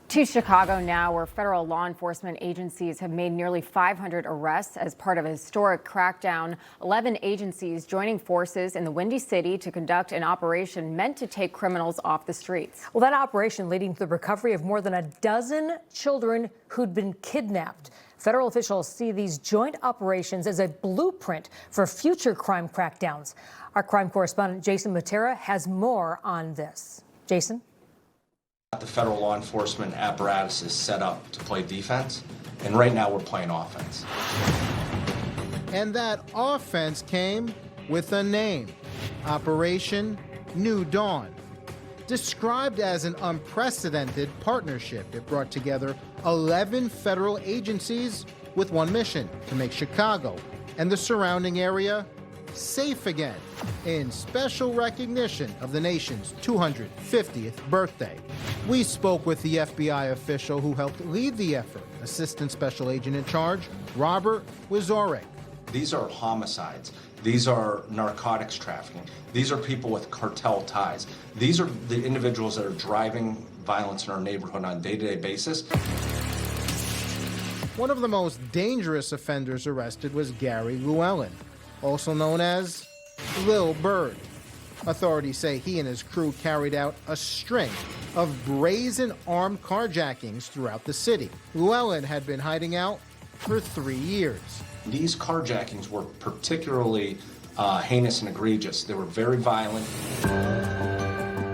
To Chicago now, where federal law enforcement agencies have made nearly 500 arrests as part of a historic crackdown. 11 agencies joining forces in the Windy City to conduct an operation meant to take criminals off the streets. Well, that operation leading to the recovery of more than a dozen children who'd been kidnapped. Federal officials see these joint operations as a blueprint for future crime crackdowns. Our crime correspondent Jason Mattera has more on this. Jason? The federal law enforcement apparatus is set up to play defense, and right now we're playing offense. And that offense came with a name, Operation New Dawn. Described as an unprecedented partnership, it brought together 11 federal agencies with one mission: to make Chicago and the surrounding area safe again, in special recognition of the nation's 250th birthday. We spoke with the FBI official who helped lead the effort, Assistant Special Agent in Charge, Robert Wazorek. These are homicides. These are narcotics trafficking. These are people with cartel ties. These are the individuals that are driving violence in our neighborhood on a day-to-day basis. One of the most dangerous offenders arrested was Gary Llewellyn, also known as Lil Bird. Authorities say he and his crew carried out a string of brazen armed carjackings throughout the city. Llewellyn had been hiding out for 3 years. These carjackings were particularly heinous and egregious. They were very violent.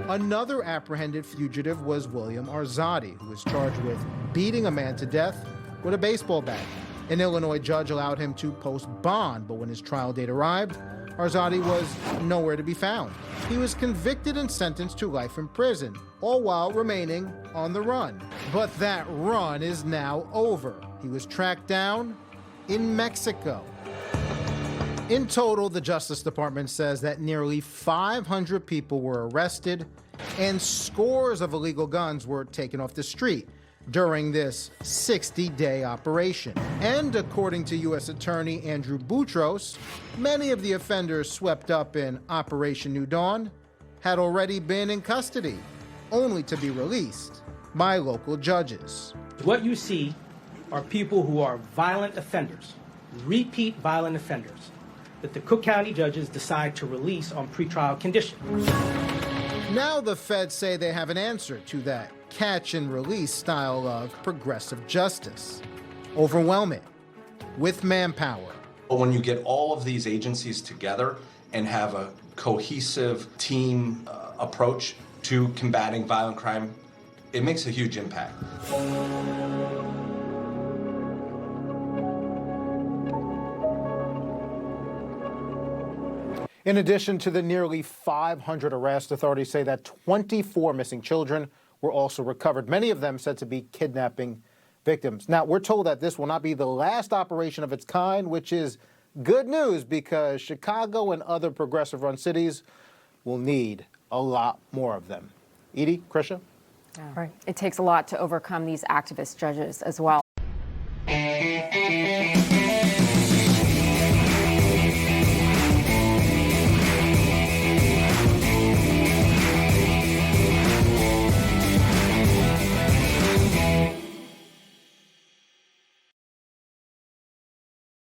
Another apprehended fugitive was William Arzadi, who was charged with beating a man to death with a baseball bat. An Illinois judge allowed him to post bond, but when his trial date arrived, Arzadi was nowhere to be found. He was convicted and sentenced to life in prison, all while remaining on the run. But that run is now over. He was tracked down in Mexico. In total, the Justice Department says that nearly 500 people were arrested and scores of illegal guns were taken off the street during this 60-day operation. And according to U.S. Attorney Andrew Boutros, many of the offenders swept up in Operation New Dawn had already been in custody, only to be released by local judges. What you see are people who are violent offenders, repeat violent offenders, that the Cook County judges decide to release on pretrial condition. Now the feds say they have an answer to that catch-and-release style of progressive justice. Overwhelm it with manpower. But when you get all of these agencies together and have a cohesive team approach to combating violent crime, it makes a huge impact. In addition to the nearly 500 arrests, authorities say that 24 missing children were also recovered, many of them said to be kidnapping victims. Now, we're told that this will not be the last operation of its kind, which is good news because Chicago and other progressive-run cities will need a lot more of them. Edie, Krisha? Right. It takes a lot to overcome these activist judges as well.